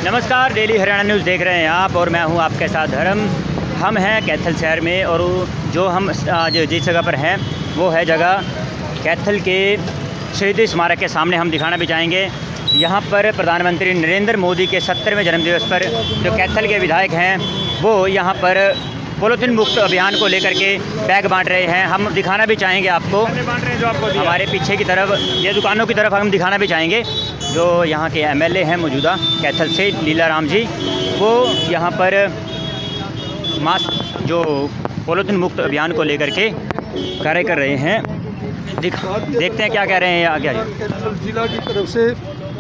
नमस्कार, daily Haryana news देख रहे हैं आप और मैं हूं आपके साथ धर्म। हम हैं कैथल शहर में और जो हम आज जिस जगह पर हैं वो है जगह कैथल के शहीदी स्मारक के सामने। हम दिखाना भी चाहेंगे यहाँ पर प्रधानमंत्री नरेंद्र मोदी के 70वें जन्मदिवस पर जो कैथल के विधायक हैं वो यहाँ पर पॉलीथीन मुक्त अभियान को लेकर के बैग बांट रहे हैं। हम दिखाना भी चाहेंगे आपको, हमारे पीछे की तरफ ये दुकानों की तरफ हम दिखाना भी चाहेंगे। जो यहाँ के एमएलए हैं मौजूदा कैथल से लीलाराम जी, वो यहाँ पर मास्क जो पॉलीथीन मुक्त अभियान को लेकर के कार्य कर रहे हैं। देखते हैं क्या कह रहे हैं आगे। कैथल जिला की तरफ से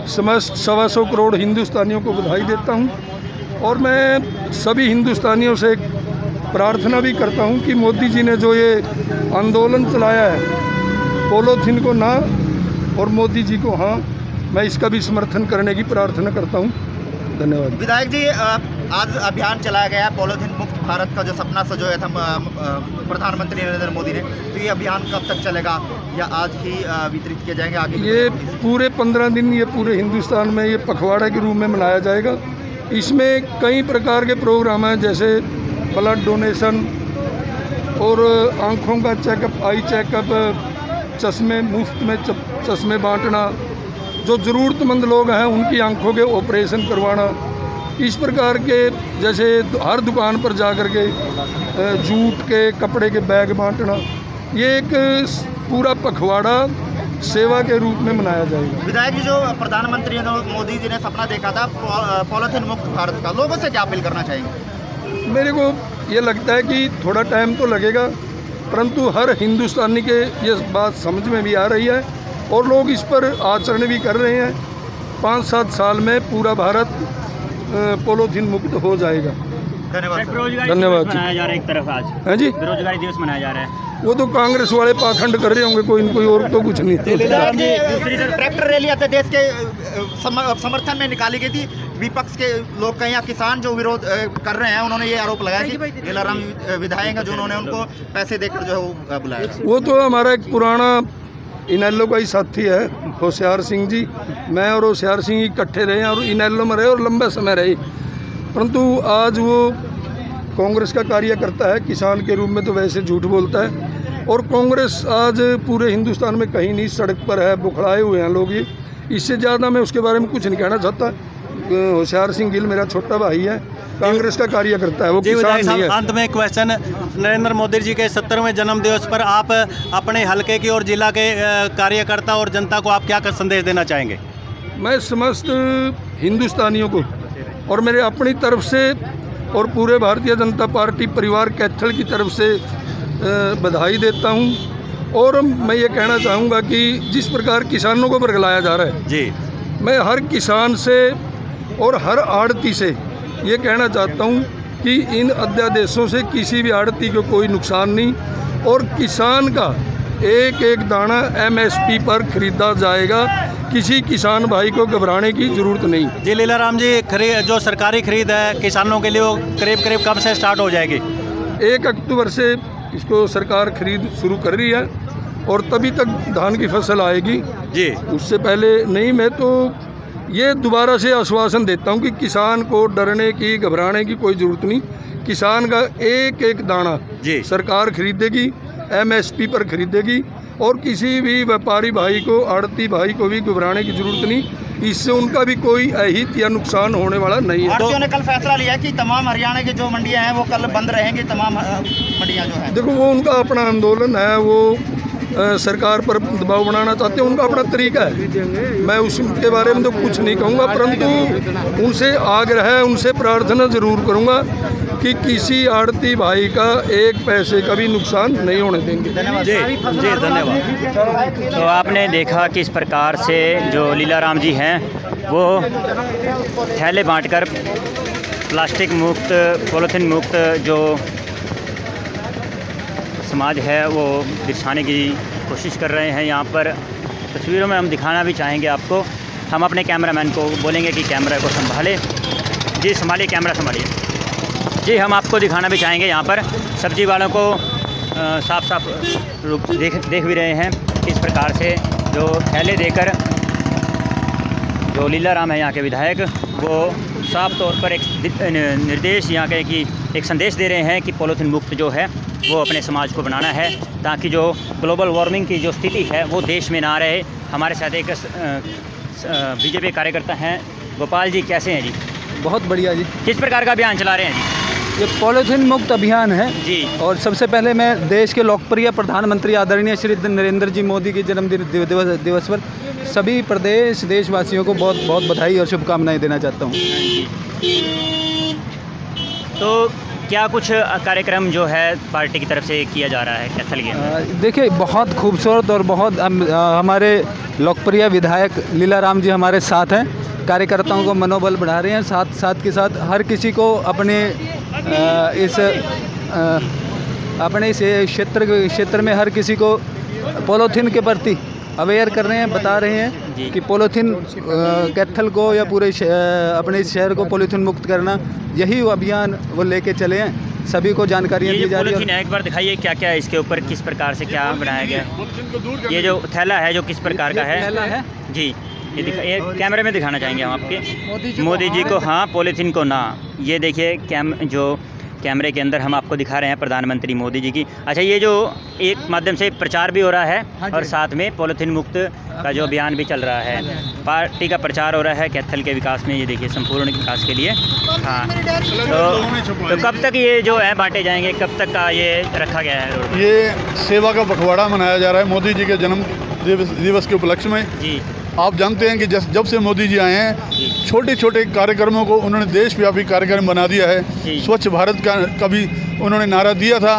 समस्त 125 करोड़ हिंदुस्तानियों को बधाई देता हूँ और मैं सभी हिंदुस्तानियों से एक प्रार्थना भी करता हूँ कि मोदी जी ने जो ये आंदोलन चलाया है पॉलीथीन को ना और मोदी जी को हाँ, मैं इसका भी समर्थन करने की प्रार्थना करता हूँ। धन्यवाद। विधायक जी, आज अभियान चलाया गया है पॉलीथीन मुक्त भारत का जो सपना सजोया था प्रधानमंत्री नरेंद्र मोदी ने, तो ये अभियान कब तक चलेगा या आज ही वितरित किए जाएंगे आगे? ये पूरे 15 दिन ये पूरे हिंदुस्तान में ये पखवाड़ा के रूप में मनाया जाएगा। इसमें कई प्रकार के प्रोग्राम हैं, जैसे ब्लड डोनेशन और आँखों का चेकअप, आई चेकअप, चश्मे मुफ्त में चश्मे बांटना, जो ज़रूरतमंद लोग हैं उनकी आंखों के ऑपरेशन करवाना, इस प्रकार के जैसे हर दुकान पर जा कर के जूट के कपड़े के बैग बांटना, ये एक पूरा पखवाड़ा सेवा के रूप में मनाया जाएगा। विधायक जी, जो प्रधानमंत्री मोदी जी ने सपना देखा था पॉलीथीन मुक्त भारत का, लोगों से क्या अपील करना चाहेंगे? मेरे को ये लगता है कि थोड़ा टाइम तो लगेगा, परंतु हर हिंदुस्तानी के ये बात समझ में भी आ रही है और लोग इस पर आचरण भी कर रहे हैं। 5-7 साल में पूरा भारत पॉलीथीन मुक्त हो जाएगा। धन्यवाद। मनाया जा रहा है एक तरफ आज है जी, बेरोजगारी दिवस मनाया जा रहा है। वो तो कांग्रेस वाले पाखंड कर रहे होंगे, कोई और तो कुछ नहीं। ट्रैक्टर रैली अपने देश के समर्थन में निकाली गई थी। विपक्ष के लोग कहीं किसान जो विरोध कर रहे हैं, उन्होंने ये आरोप लगाया कि लीलाराम विधायक हैं जो उन्होंने उनको पैसे देकर जो है बुलाया। वो तो हमारा एक पुराना इनेलो का ही साथी है, होशियार सिंह जी। मैं और होशियार सिंह इकट्ठे रहे और इनेलो में रहे और लंबा समय रहे, परंतु आज वो कांग्रेस का कार्य करता है। किसान के रूप में तो वैसे झूठ बोलता है और कांग्रेस आज पूरे हिंदुस्तान में कहीं नहीं, सड़क पर है, बुखड़ाए हुए हैं लोग। ये इससे ज़्यादा मैं उसके बारे में कुछ नहीं कहना चाहता। होशियार सिंह गिल मेरा छोटा भाई है, कांग्रेस का कार्य करता है, वो किसान नहीं है। अंत में क्वेश्चन, नरेंद्र मोदी जी के 70वें जन्मदिवस पर आप अपने हलके की और जिला के कार्यकर्ता और जनता को आप क्या संदेश देना चाहेंगे? मैं समस्त हिंदुस्तानियों को और मेरे अपनी तरफ से और पूरे भारतीय जनता पार्टी परिवार कैथल की तरफ से बधाई देता हूं। और मैं ये कहना चाहूँगा कि जिस प्रकार किसानों को बरगलाया जा रहा है जी, मैं हर किसान से और हर आड़ती से ये कहना चाहता हूँ कि इन अध्यादेशों से किसी भी आड़ती को कोई नुकसान नहीं और किसान का एक एक दाना MSP पर खरीदा जाएगा। किसी किसान भाई को घबराने की ज़रूरत नहीं। जी लीलाराम जी, जो सरकारी खरीद है किसानों के लिए वो करीब कब से स्टार्ट हो जाएगी? 1 अक्टूबर से इसको सरकार खरीद शुरू कर रही है और तभी तक धान की फसल आएगी जी, उससे पहले नहीं। मैं तो ये दोबारा से आश्वासन देता हूँ कि किसान को डरने की, घबराने की कोई ज़रूरत नहीं। किसान का एक एक दाना जी सरकार खरीदेगी, MSP पर खरीदेगी और किसी भी व्यापारी भाई को, आड़ती भाई को भी घबराने की ज़रूरत नहीं। इससे उनका भी कोई अहित या नुकसान होने वाला नहीं है। आड़तियों ने कल फैसला लिया कि तमाम हरियाणा की जो मंडियां हैं वो कल बंद रहेंगी, तमाम मंडियां जो हैं। देखो, वो उनका अपना आंदोलन है, वो सरकार पर दबाव बनाना चाहते हैं, उनका अपना तरीका है। मैं उसके बारे में तो कुछ नहीं कहूँगा, परंतु उनसे आग्रह है, उनसे प्रार्थना ज़रूर करूँगा कि किसी आड़ती भाई का एक पैसे का भी नुकसान नहीं होने देंगे। जी जी, धन्यवाद। तो आपने देखा कि इस प्रकार से जो लीलाराम जी हैं वो थैले बांटकर प्लास्टिक मुक्त, पॉलीथीन मुक्त जो समाज है वो दिखाने की कोशिश कर रहे हैं। यहाँ पर तस्वीरों में हम दिखाना भी चाहेंगे आपको। हम अपने कैमरामैन को बोलेंगे कि कैमरा को संभाले। जी संभालिए, कैमरा संभालिए। जी, हम आपको दिखाना भी चाहेंगे यहाँ पर सब्जी वालों को साफ साफ देख भी रहे हैं इस प्रकार से जो थैले देकर जो लीलाराम है यहाँ के विधायक वो साफ तौर पर एक निर्देश या कहें कि एक संदेश दे रहे हैं कि पॉलीथीन मुक्त जो है वो अपने समाज को बनाना है, ताकि जो ग्लोबल वार्मिंग की जो स्थिति है वो देश में ना रहे। हमारे साथ एक बीजेपी कार्यकर्ता हैं। गोपाल जी, कैसे हैं जी? बहुत बढ़िया जी। किस प्रकार का अभियान चला रहे हैं जी? ये पॉलीथीन मुक्त अभियान है जी। और सबसे पहले मैं देश के लोकप्रिय प्रधानमंत्री आदरणीय श्री नरेंद्र जी मोदी के जन्मदिन दिवस पर सभी प्रदेश देशवासियों को बहुत बहुत बधाई और शुभकामनाएं देना चाहता हूँ। तो क्या कुछ कार्यक्रम जो है पार्टी की तरफ से किया जा रहा है कैथल के? देखिए, बहुत खूबसूरत और बहुत हमारे लोकप्रिय विधायक लीलाराम जी हमारे साथ हैं। कार्यकर्ताओं को मनोबल बढ़ा रहे हैं, साथ के साथ हर किसी को अपने इस क्षेत्र में हर किसी को पॉलीथीन के प्रति अवेयर कर रहे हैं, बता रहे हैं कि पॉलीथीन कैथल को या पूरे अपने इस शहर को पॉलीथीन मुक्त करना, यही वो अभियान वो लेके चले हैं। सभी को जानकारियाँ दी जा रही है। एक बार दिखाइए क्या क्या इसके ऊपर, किस प्रकार से क्या बनाया गया है। ये जो थैला है जो किस प्रकार का है? थैला है जी, ये कैमरे में दिखाना चाहेंगे हम आपके। मोदी जी को हाँ, पॉलीथीन को ना। ये देखिए जो कैमरे के अंदर हम आपको दिखा रहे हैं प्रधानमंत्री मोदी जी की। अच्छा, ये जो एक माध्यम से प्रचार भी हो रहा है और साथ में पॉलीथीन मुक्त का जो अभियान भी चल रहा है, पार्टी का प्रचार हो रहा है कैथल के विकास में। ये देखिए, संपूर्ण विकास के लिए। हाँ, तो कब तक ये जो है बांटे जाएंगे, कब तक का ये रखा गया है? ये सेवा का पखवाड़ा मनाया जा रहा है मोदी जी के जन्म दिवस के उपलक्ष्य में। जी, आप जानते हैं कि जब से मोदी जी आए हैं, छोटे छोटे कार्यक्रमों को उन्होंने देशव्यापी कार्यक्रम बना दिया है। स्वच्छ भारत का भी उन्होंने नारा दिया था।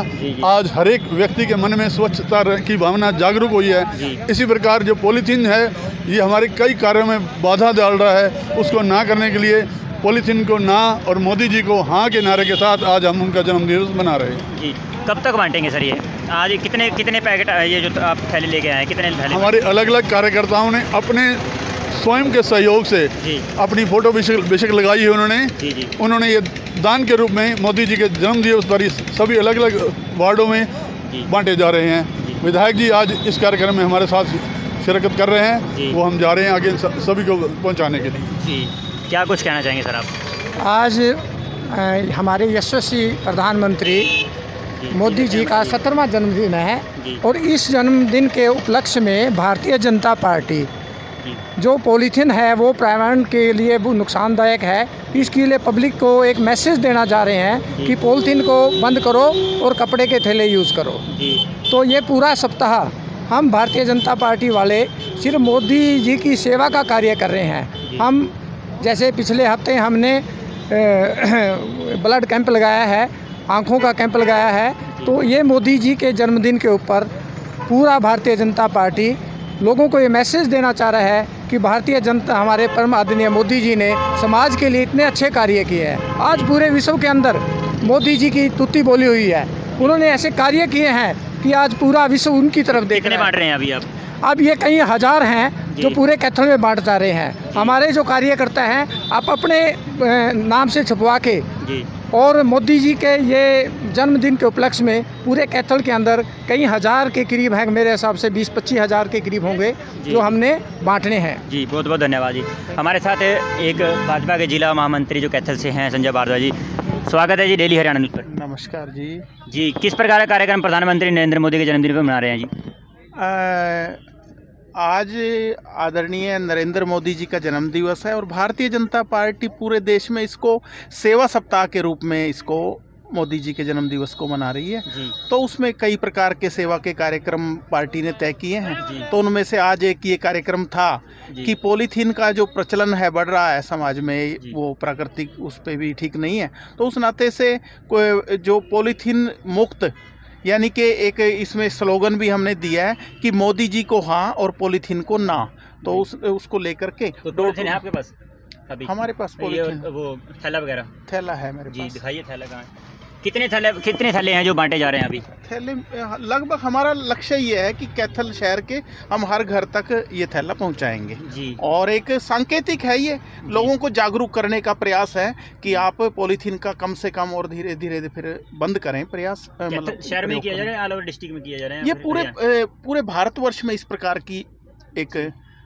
आज हर एक व्यक्ति के मन में स्वच्छता की भावना जागरूक हुई है। इसी प्रकार जो पॉलीथीन है, ये हमारे कई कार्यों में बाधा डाल रहा है। उसको ना करने के लिए पॉलीथीन को ना और मोदी जी को हाँ के नारे के साथ आज हम उनका जन्मदिवस मना रहे हैं। जी, कब तक बांटेंगे सर ये? आज कितने पैकेट ये जो आप थैले लेके आए हैं, कितने थैले? हमारे अलग अलग कार्यकर्ताओं ने अपने स्वयं के सहयोग से अपनी फोटो बेशक लगाई है उन्होंने ये दान के रूप में मोदी जी के जन्मदिवस पर सभी अलग अलग वार्डों में बांटे जा रहे हैं। विधायक जी आज इस कार्यक्रम में हमारे साथ शिरकत कर रहे हैं, वो हम जा रहे हैं आगे सभी को पहुंचाने के लिए। जी, क्या कुछ कहना चाहेंगे सर आप? आज हमारे यशस्वी प्रधानमंत्री मोदी जी का 17वां जन्मदिन है और इस जन्मदिन के उपलक्ष्य में भारतीय जनता पार्टी जो पॉलीथीन है वो पर्यावरण के लिए वो नुकसानदायक है, इसके लिए पब्लिक को एक मैसेज देना चाह रहे हैं कि पॉलीथीन को बंद करो और कपड़े के थैले यूज़ करो। तो ये पूरा सप्ताह हम भारतीय जनता पार्टी वाले सिर्फ मोदी जी की सेवा का कार्य कर रहे हैं। हम जैसे पिछले हफ्ते हमने ब्लड कैंप लगाया है, आँखों का कैंप लगाया है, तो ये मोदी जी के जन्मदिन के ऊपर पूरा भारतीय जनता पार्टी लोगों को ये मैसेज देना चाह रहा है कि भारतीय जनता, हमारे परम आदरणीय मोदी जी ने समाज के लिए इतने अच्छे कार्य किए हैं। आज पूरे विश्व के अंदर मोदी जी की तुत्ती बोली हुई है। उन्होंने ऐसे कार्य किए हैं कि आज पूरा विश्व उनकी तरफ देख रहा है। बांट रहे हैं अभी आप? अब ये कई हज़ार हैं जो पूरे कैथल में बांट जा रहे हैं। हमारे जो कार्यकर्ता हैं, आप अपने नाम से छपवा के और मोदी जी के ये जन्मदिन के उपलक्ष्य में पूरे कैथल के अंदर कई हज़ार के करीब हैं, मेरे हिसाब से 20-25 हज़ार के करीब होंगे जो हमने बांटने हैं। जी, बहुत बहुत धन्यवाद जी। हमारे साथ एक भाजपा के जिला महामंत्री जो कैथल से हैं, संजय भारद्वाज जी। स्वागत है जी डेली हरियाणा न्यूज़ पर। नमस्कार जी। जी, किस प्रकार का कार्यक्रम प्रधानमंत्री नरेंद्र मोदी के जन्मदिन पर मना रहे हैं जी? आज आदरणीय नरेंद्र मोदी जी का जन्मदिवस है और भारतीय जनता पार्टी पूरे देश में इसको सेवा सप्ताह के रूप में इसको मोदी जी के जन्मदिवस को मना रही है। तो उसमें कई प्रकार के सेवा के कार्यक्रम पार्टी ने तय किए हैं। तो उनमें से आज एक ये कार्यक्रम था कि पॉलीथीन का जो प्रचलन है बढ़ रहा है समाज में, वो प्राकृतिक उस पर भी ठीक नहीं है। तो उस नाते से जो पॉलीथीन मुक्त यानी कि एक इसमें स्लोगन भी हमने दिया है कि मोदी जी को हाँ और पॉलीथीन को ना। तो उसको लेकर के तो पॉलीथीन है आपके पास? अभी हमारे पास पॉलीथीन, वो थैला वगैरह? थैला है मेरे जी, पास। दिखाइए थैला कहाँ है? कितने थैले हैं जो बांटे जा रहे हैं अभी? थैले लगभग हमारा लक्ष्य ये है कि कैथल शहर के हम हर घर तक ये थैला पहुंचाएंगे जी। और एक सांकेतिक है, ये लोगों को जागरूक करने का प्रयास है कि आप पॉलीथीन का कम से कम और धीरे धीरे फिर बंद करें प्रयास। मतलब शहर में किया जा रहा है, ऑल ओवर डिस्ट्रिक्ट में किया जा रहा है? ये पूरे भारतवर्ष में इस प्रकार की एक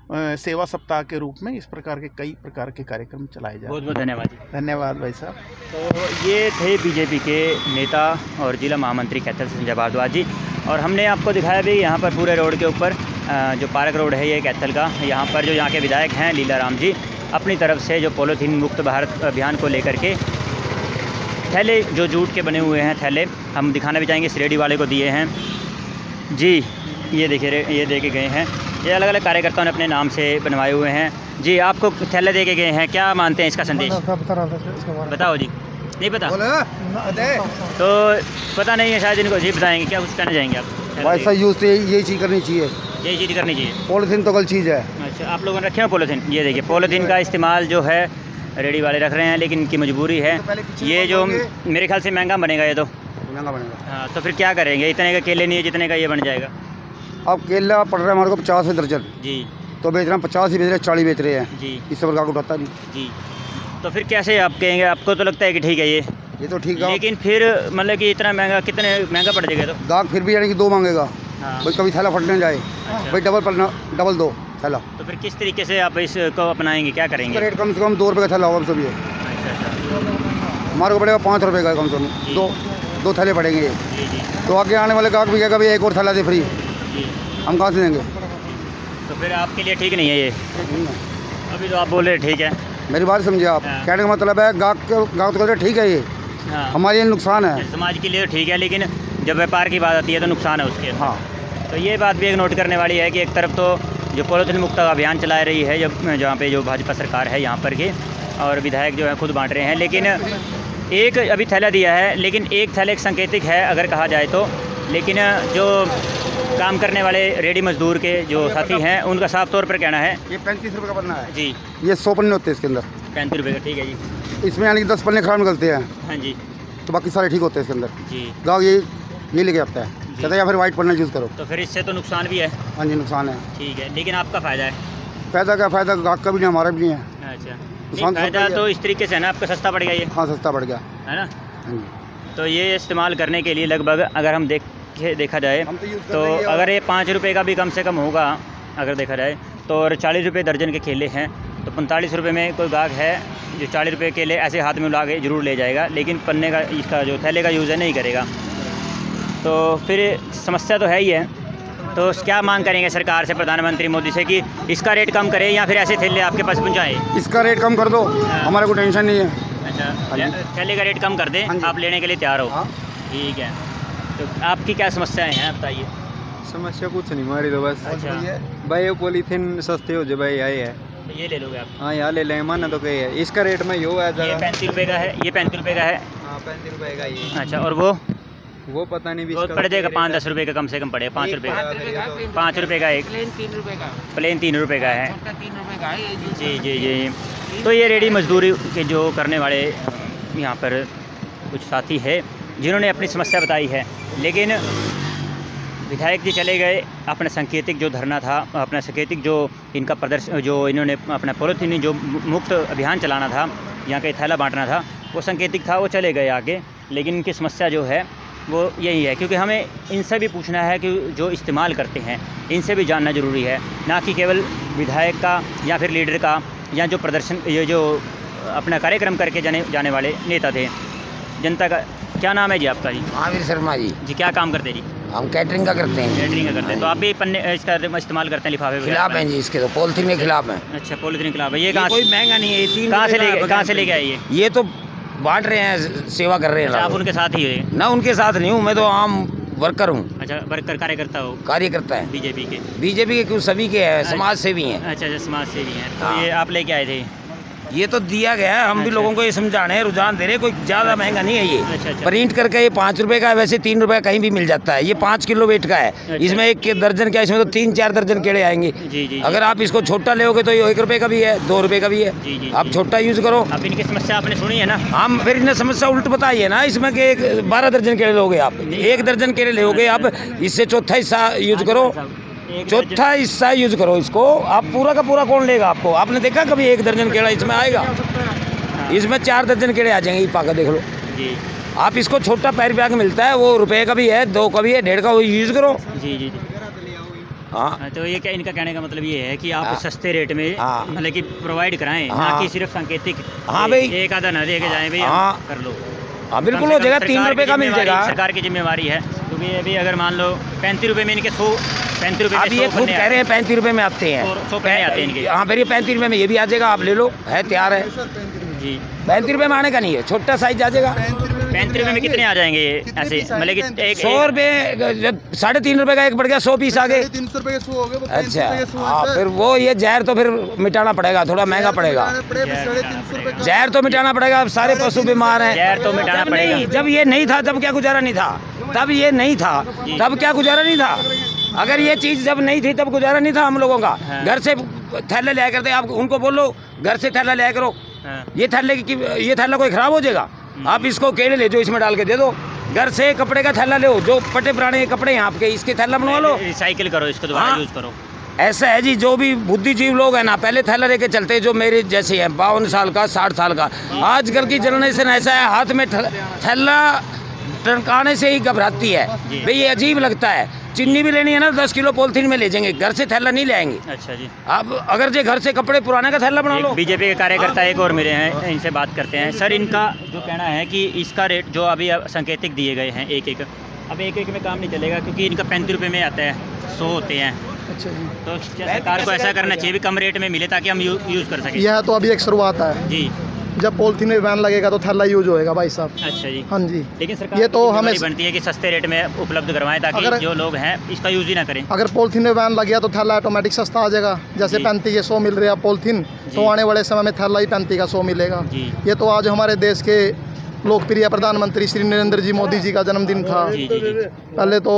सेवा सप्ताह के रूप में इस प्रकार के कई प्रकार के कार्यक्रम चलाए जा रहे हैं। बहुत बहुत धन्यवाद जी। धन्यवाद भाई साहब। तो ये थे बीजेपी के नेता और जिला महामंत्री कैथल संजय भारद्वाज जी, और हमने आपको दिखाया भी यहाँ पर पूरे रोड के ऊपर जो पार्क रोड है ये कैथल का, यहाँ पर जो यहाँ के विधायक हैं लीलाराम जी अपनी तरफ से जो पॉलीथीन मुक्त भारत अभियान को लेकर के थैले जो जूट के बने हुए हैं थैले हम दिखाना भी चाहेंगे, इस रेडी वाले को दिए हैं जी। ये देखिए ये दे के गए हैं, ये अलग अलग कार्यकर्ताओं ने अपने नाम से बनवाए हुए हैं जी। आपको थैले दे के गए हैं, क्या मानते हैं इसका संदेश? बताओ जी। नहीं पता तो पता नहीं है शायद इनको जी बताएंगे, क्या कुछ कहना चाहेंगे आप? भाई साहब यूज़ तो यही चीज़ करनी चाहिए, यही चीज़ करनी चाहिए। पॉलीथीन तो गलत चीज़ है। अच्छा, आप लोगों ने रखे हो पॉलीथीन? ये देखिए पॉलीथीन का इस्तेमाल जो है रेडी वाले रख रहे हैं, लेकिन इनकी मजबूरी है। ये जो मेरे ख्याल से महंगा बनेगा, ये तो महंगा बनेगा। हाँ, तो फिर क्या करेंगे? इतने का केले नहीं है जितने का ये बन जाएगा। अब केला पड़ रहा है हमारे को 50 रुपये दर्जन जी, तो बेच रहे हैं 50 ही बेच रहे हैं, 40 बेच रहे हैं जी। इससे बड़ा उठाता नहीं जी। तो फिर कैसे आप कहेंगे? आपको तो लगता है कि ठीक है ये तो ठीक है, लेकिन फिर मतलब कि इतना महंगा कितने महंगा पड़ जाएगा? तो गाहक फिर भी यानी कि 2 मांगेगा। हाँ। भाई कभी थैला फटने जाए, भाई डबल दो थैला। तो फिर किस तरीके से आप इसको अपनाएंगे, क्या करेंगे? रेट कम से कम 2 रुपये का थैला होगा सब ये। अच्छा, हमारे को पड़ेगा 5 रुपये का कम से कम, दो थैले पड़ेंगे ये। जी जी तो आगे आने वाले गाहक भी कहेगा भाई एक और थैला दे फ्री, जी। हम कहाँ से देंगे? तो फिर आपके लिए ठीक नहीं है ये? अभी तो आप बोल रहे ठीक है। मेरी बात समझे आप, हाँ। कहने का मतलब है गाहक तो कहते हैं ठीक है ये, हाँ, हमारे लिए नुकसान है। समाज के लिए तो ठीक है, लेकिन जब व्यापार की बात आती है तो नुकसान है उसके। हाँ, तो ये बात भी एक नोट करने वाली है कि एक तरफ तो जो पॉलीथीन मुक्त अभियान चला रही है जब जहाँ पे जो भाजपा सरकार है यहाँ पर के, और विधायक जो है खुद बांट रहे हैं, लेकिन एक अभी थैला दिया है, लेकिन एक थैला एक संकेतिक है अगर कहा जाए तो। लेकिन जो काम करने वाले रेडी मजदूर के जो साथी हैं उनका साफ तौर पर कहना है ये 35 रुपये का पन्ना है जी, ये 100 पन्ने होते हैं इसके अंदर। 35 रुपये का, ठीक है जी। इसमें यानी कि 10 पन्ने खराब निकलते हैं, हाँ जी तो बाकी सारे ठीक होते हैं इसके अंदर। जी। गाँव ये लेके आता है, कहता है या फिर वाइट पन्ना यूज़ करो। तो फिर इससे तो नुकसान भी है? हाँ जी नुकसान है। ठीक है, लेकिन आपका फ़ायदा है? फायदा क्या फ़ायदा, गाहक का भी नहीं हमारा भी नहीं है। अच्छा, नुकसान फ़ायदा तो इस तरीके से है ना, आपका सस्ता पड़ गया ये, हाँ सस्ता बढ़ गया है ना। हाँ जी। तो ये इस्तेमाल करने के लिए लगभग अगर हम देखा जाए हम तो यूज़ कर तो रहे हैं और- अगर ये 5 रुपये का भी कम से कम होगा अगर देखा जाए तो, और 40 रुपये दर्जन के केले हैं, तो 45 रुपये में कोई गाहक है जो 40 रुपये केले ऐसे हाथ में ला के ज़रूर ले जाएगा, लेकिन पन्ने का इसका जो थैले का यूज़ है नहीं करेगा। तो फिर समस्या तो है ही है। तो क्या मांग करेंगे सरकार से, प्रधानमंत्री मोदी से, कि इसका रेट कम करे या फिर ऐसे थैले आपके पास पहुँचाए? इसका रेट कम कर दो, हमारे को टेंशन नहीं है। अच्छा, थैले का रेट कम कर दें, आप लेने के लिए तैयार हो? हाँ। ठीक है। तो आपकी क्या समस्याएं हैं बताइए? समस्या कुछ नहीं हमारी तो बस अच्छा, भाई ये पॉलीथीन सस्ते हो जो भाई आए है। तो ये ले लोगे आप? हाँ यहाँ ले लें, माना तो कही है इसका रेट में यो है ये जगह। 35 रुपये का है, ये 35 रुपये का है। हाँ 35 रुपये का ये। अच्छा, और वो पता नहीं भी वो इसका पड़ जाएगा 5-10 रुपये का, कम से कम पड़ेगा 5 रुपये का। 5 रुपये का एक, प्लेन 3 रुपये का है। जी जी जी। तो ये रेडी मजदूरी के जो करने वाले यहाँ पर कुछ साथी है जिन्होंने अपनी समस्या बताई है, लेकिन विधायक जी चले गए। अपना सांकेतिक जो धरना था, अपना सांकेतिक जो इनका प्रदर्शन, जो इन्होंने अपना पॉलीथीन जो मुक्त अभियान चलाना था, यहाँ का थैला बांटना था, वो सांकेतिक था, वो चले गए आगे। लेकिन इनकी समस्या जो है वो यही है, क्योंकि हमें इनसे भी पूछना है कि जो इस्तेमाल करते हैं इनसे भी जानना ज़रूरी है, ना कि केवल विधायक का या फिर लीडर का, या जो प्रदर्शन ये जो अपना कार्यक्रम करके जाने वाले नेता थे। जनता का क्या नाम है जी आपका? जी महावीर शर्मा जी। जी, क्या काम करते हैं जी? हम कैटरिंग का करते हैं। कैटरिंग का करते हैं, तो आप भी पन्ने इसका इस्तेमाल करते हैं, लिफाफे वगैरह? खिलाफ हैं जी इसके, तो पॉलिथीन के खिलाफ हैं। अच्छा, पॉलीथीन खिलाफ है। ये कहाँ कोई महंगा नहीं है, कहाँ से लेके आए ये तो बांट रहे हैं, सेवा कर रहे हैं। आप उनके साथ ही है? ना उनके साथ नहीं हूँ, मैं तो आम वर्कर हूँ। अच्छा, वर्कर कार्यकर्ता हो? कार्यकर्ता है बीजेपी के? बीजेपी के क्यों, सभी के हैं, समाज सेवी हैं। अच्छा, समाज सेवी हैं। तो हाँ। ये आप लेके आए थे? ये तो दिया गया है, हम भी अच्छा। लोगों को ये समझाने हैं, रुझान दे रहे हैं, कोई ज़्यादा महंगा नहीं है ये। अच्छा, अच्छा। प्रिंट करके ये 5 रुपये का है, वैसे 3 रुपये कहीं भी मिल जाता है। ये 5 किलो वेट का है। अच्छा। इसमें 1 दर्जन क्या, इसमें तो 3-4 दर्जन केड़े आएंगे। जी। अगर आप इसको छोटा लेोगे तो ये 1 रुपये का भी है, 2 रुपये का भी है। जी। आप छोटा यूज़ करो। अब इनकी समस्या आपने सुनी है ना? हम फिर इन्हें समस्या उल्ट बताइए ना, इसमें के 12 दर्जन केले लोगे आप, 1 दर्जन केले लोगे आप, इससे चौथा हिस्सा यूज करो, चौथा हिस्सा यूज करो इसको। आप पूरा का पूरा कौन लेगा आपको? आपने देखा कभी 1 दर्जन केला इसमें आएगा? इसमें 4 दर्जन केले आ जाएंगे, पाका देख लो जी। आप। इसको छोटा पैर पे आके मिलता है, वो रुपए का भी है, 2 का भी है, 1.5 का, वो यूज करो। जी। हाँ। तो ये क्या इनका कहने का मतलब ये है कि आप हाँ। सस्ते रेट में हाँ। मतलब कि प्रोवाइड कराएं, हाँ। ना कि सिर्फ सांकेतिक हाँ भाई। एक आधा ना दे के जाएं भाई हाँ। हम कर लो। हाँ बिल्कुल कम से हो कम जाएगा, सरकार 3 की रुपये का मिल जिम्मेवारी- जाएगा। सरकार की जिम्मेवारी है, क्योंकि अभी अगर मान लो 35 रुपये में इनके 35 रुपये अब ये खुद कह रहे हैं 35 रुपये में आते हैं। 100 पन्ने आते हैं इनके। हाँ फिर ये 35 रुपये में ये भी आ जाएगा, आप ले लो, है तैयार है। जी 35 रुपये में आने का नहीं है, छोटा साइज आ जाएगा। 35 रुपये में कितने आ जाएंगे ये ऐसे, मतलब कि एक 100 रुपये, 3.5 रुपये का एक बढ़ गया, 100 पीस आ गए। 300 रुपये के 100 हो गए, वो 300 अच्छा रुपये के 100 हाँ, फिर वो ये जहर तो फिर मिटाना पड़ेगा, थोड़ा महंगा पड़ेगा। 350 रुपये का। जहर तो मिटाना पड़ेगा, अब सारे पशु बीमार हैं। जहर तो मिटाना जब पड़ेगा। नहीं, जब ये नहीं था तब क्या गुजारा नहीं था, तब ये नहीं था तब क्या गुजारा नहीं था। अगर ये चीज़ जब नहीं थी तब गुजारा नहीं था हम लोगों का। हाँ। घर से थैले लिया करते, आप उनको बोलो घर से थैला लिया करो। हाँ। ये थैला कोई ख़राब हो जाएगा? आप इसको केले ले जो इसमें डाल के दे दो। घर से कपड़े का थैला ले, जो फटे पुराने कपड़े हैं आपके, इसके थैला बनवा लो, रिसाइकिल करो, इसको दोबारा हाँ। यूज़ करो। ऐसा है जी, जो भी बुद्धिजीव लोग हैं ना, पहले थैला लेके चलते हैं, जो मेरे जैसे हैं 52 साल का 60 साल का। आजकल की जनरेशन ऐसा है, हाथ में थैला टंकाने से ही घबराती है भाई, ये अजीब लगता है। चीनी भी लेनी है ना 10 किलो पॉलिथीन में ले जाएंगे, घर से थैला नहीं ले आएंगे। अच्छा जी। अब अगर जो घर से कपड़े पुराने का थैला बना लो। बीजेपी के कार्यकर्ता एक और मिले हैं, इनसे बात करते हैं। सर, इनका जो कहना है कि इसका रेट जो अभी संकेतिक दिए गए हैं एक एक, अब एक एक में काम नहीं चलेगा, क्योंकि इनका 35 रुपये में आता है, 100 होते हैं। अच्छा जी। तो क्या सरकार को ऐसा करना चाहिए भी कम रेट में मिले ताकि हम यूज़ कर सकें? यह तो अभी एक शुरुआत है जी। जब पॉलिथीन में बैन लगेगा तो थैला यूज होएगा भाई साहब। अच्छा जी। हाँ जी। लेकिन सरकार ये की तो हमें जिम्मेदारी बनती है कि सस्ते रेट में उपलब्ध करवाएं, ताकि अगर- जो लोग हैं इसका यूज़ ही ना करें। अगर पॉलिथीन में बैन लग गया तो थैला ऑटोमेटिक सस्ता आ जाएगा। जैसे जी। 35 के 100 मिल रहे हैं पॉलिथीन, तो आने वाले समय में थैला ही 35 का 100 मिलेगा। जी। ये तो आज हमारे देश के लोकप्रिय प्रधानमंत्री श्री नरेंद्र जी मोदी जी का जन्मदिन था। जी जी जी पहले तो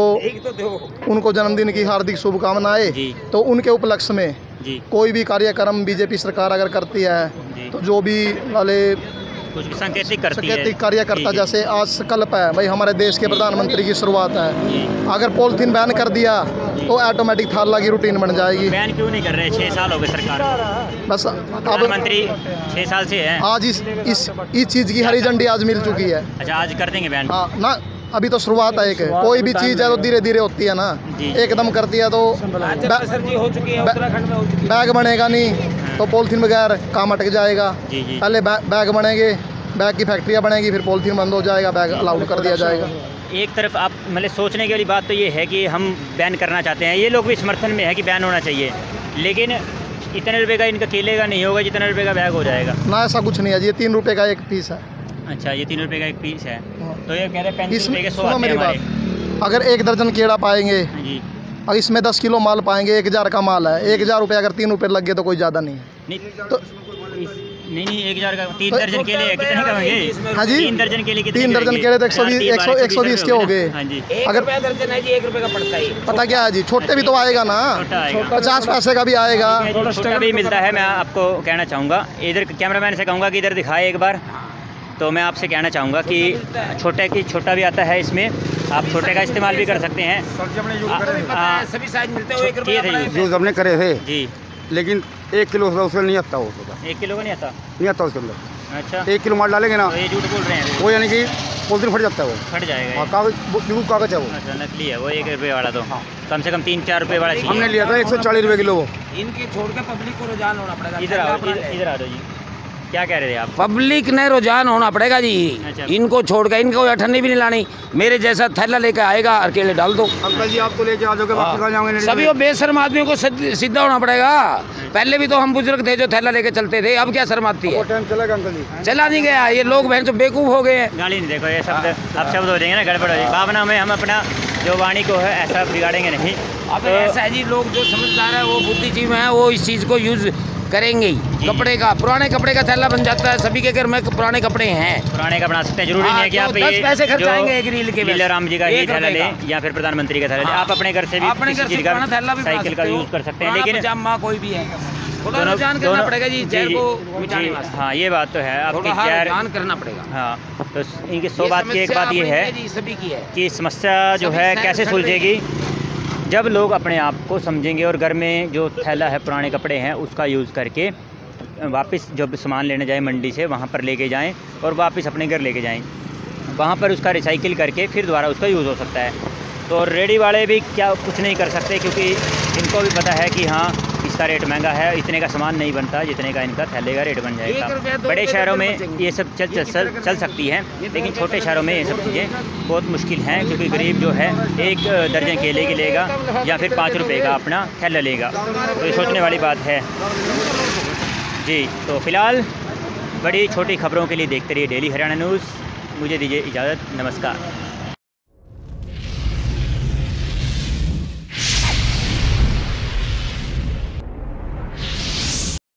उनको जन्मदिन की हार्दिक शुभकामनाएं। जी। तो उनके उपलक्ष्य में जी। कोई भी कार्यक्रम बीजेपी सरकार अगर करती है जी। तो जो भी वाले कुछ भी सांकेतिक करती है। सांकेतिक कार्यकर्ता, जी, जी। जैसे आज संकल्प है भाई, हमारे देश के प्रधानमंत्री की शुरुआत है। जी। अगर पॉलिथीन बैन कर दिया तो ऑटोमेटिक थैला की रूटीन बन जाएगी। बैन क्यों नहीं कर रहे? 6 साल हो गए सरकार को। बस अब प्रधानमंत्री 6 साल से है। आज इस चीज़ की हरी झंडी आज मिल चुकी है। अच्छा, आज कर देंगे बैन? हाँ ना, अभी तो शुरुआत है। एक कोई भी चीज़ है तो धीरे धीरे होती है ना, जी। एकदम कर दिया तो सर जी हो चुकी है, उत्तराखंड में हो चुकी है। बैग बनेगा नहीं तो पॉलिथीन बगैर काम अटक जाएगा। जी जी। पहले बैग बनेंगे, बैग की फैक्ट्रियाँ बनेगी, फिर पॉलिथीन बंद हो जाएगा, बैग अलाउड कर दिया जाएगा। एक तरफ आप मतलब सोचने की वाली बात तो ये है कि हम बैन करना चाहते हैं, ये लोग भी समर्थन में है कि बैन होना चाहिए, लेकिन इतने रुपए का इनका केले का नहीं होगा जितने रुपए का बैग हो जाएगा। ना, ऐसा कुछ नहीं है जी, ये 3 रुपये का एक पीस है। अच्छा, ये 3 रुपए का एक पीस है। हाँ। तो ये कह रहे 35 रुपए के 100 सुनो आते हैं मेरी हमारे। बात, अगर 1 दर्जन केला पाएंगे जी। और इसमें 10 किलो माल पाएंगे, 1000 का माल है, 1000 रुपये अगर 3 रुपये लग गए तो कोई ज़्यादा नहीं है। नहीं तो नहीं 1000 का 3 दर्जन केले कितने का होंगे? हाँ जी, 3 दर्जन केले कितने 3 दर्जन केले तो 120 के हो गए। हाँ जी। अगर 1 रुपया दर्जन है जी, 1 रुपये का पड़ता है। पता क्या है जी, छोटे भी तो आएगा ना, छोटा आएगा। 50 पैसे का भी आएगा। छोटा भी मिलता है। मैं आपको कहना चाहूँगा, इधर कैमरामैन से कहूँगा कि इधर दिखाए एक बार। तो मैं आपसे कहना चाहूँगा कि छोटा भी आता है इसमें, आप छोटे का इस्तेमाल भी कर सकते हैं। सभी साइज मिलते हैं, 1 रुपये ठीक है जी। यूज़ हमने करे थे, जी। लेकिन 1 किलो उसमें नहीं आता, वो 1 किलो का नहीं आता? नहीं आता उसके अंदर। अच्छा, 1 किलो माल डालेंगे ना, तो ये झूठ बोल रहे हैं, वो यानी कि पॉलिथीन फट जाता है, वो फट जाएगा हाँ, ये। कागज बिल्कुल कागज है वो। अच्छा, नकली है वो 1 रुपये वाला। तो कम से कम 3-4 रुपये वाला चाहिए। हमने लिया था 140 रुपये किलो वो। इनकी छोड़ के पब्लिक को रुझान होना पड़ेगा। इधर आओ, इधर आ जाओ जी। क्या कह रहे थे आप? पब्लिक ने रुझान होना पड़ेगा जी। अच्छा। इनको छोड़ के इनको अठन्नी भी नहीं लानी। मेरे जैसा थैला लेकर आएगा, अकेले डाल दो। अंकल जी आप तो लेके आ जाओगे, वापस कहाँ जाओगे? सभी वो बेशर्म आदमियों को सीधा होना पड़ेगा। पहले भी तो हम बुजुर्ग थे जो थैला लेके चलते थे, अब क्या शर्म आती है? वो टाइम चलेगा अंकल जी। चला नहीं गया, ये लोग बहन जो बेवकूफ हो गए हैं। गाली नहीं, देखो ये शब्द अब शब्द हो जाएंगे ना, गड़बड़ हो जाएगी। भावना में हम अपना जो वाणी को है ऐसा बिगाड़ेंगे नहीं। अब ऐसा है जी, लोग जो समझदार है वो बुद्धिजीवी हैं, वो इस चीज़ को यूज़ करेंगे ही। कपड़े का, पुराने कपड़े का थैला बन जाता है, सभी के घर में पुराने कपड़े हैं। पुराने का बना सकते हैं, जरूरी नहीं है कि आप 10 पैसे खर्चाएंगे एक रील के। लीला राम जी का ही 1 थैला रुपये लें या फिर प्रधानमंत्री का थैला लें। हाँ। आप अपने घर से भी अपने किसी घर से चीज़ का पुराना थैला भी बना साइकिल का सकते हो, यूज़ कर सकते हैं, पुराना लेकिन पजामा कोई भी है, थोड़ा रुझान करना पड़ेगा जी, जहर को मिटाने वास्ते। हाँ, ये बात तो है आपकी। थोड़ा जहर, रुझान करना पड़ेगा। हाँ, तो इनकी 100 बात की एक बात ये है जी, सभी की है कि समस्या जो है कैसे सुलझेगी, जब लोग अपने आप को समझेंगे और घर में जो थैला है, पुराने कपड़े हैं, उसका यूज़ करके वापस जब सामान लेने जाएं मंडी से, वहाँ पर लेके जाएं और वापस अपने घर लेके जाएं, वहाँ पर उसका रिसाइकिल करके फिर दोबारा उसका यूज़ हो सकता है। तो रेडी वाले भी क्या कुछ नहीं कर सकते, क्योंकि इनको भी पता है कि हाँ इसका रेट महंगा है, इतने का सामान नहीं बनता जितने का इनका थैले का रेट बन जाएगा। बड़े शहरों में ये सब चल सकती हैं, लेकिन छोटे शहरों में ये सब चीज़ें बहुत मुश्किल हैं, क्योंकि गरीब जो है 1 दर्जन केले की लेगा या फिर 5 रुपये का अपना थैला लेगा, तो ये सोचने वाली बात है जी। तो फ़िलहाल बड़ी छोटी खबरों के लिए देखते रहिए डेली हरियाणा न्यूज़। मुझे दीजिए इजाज़त, नमस्कार।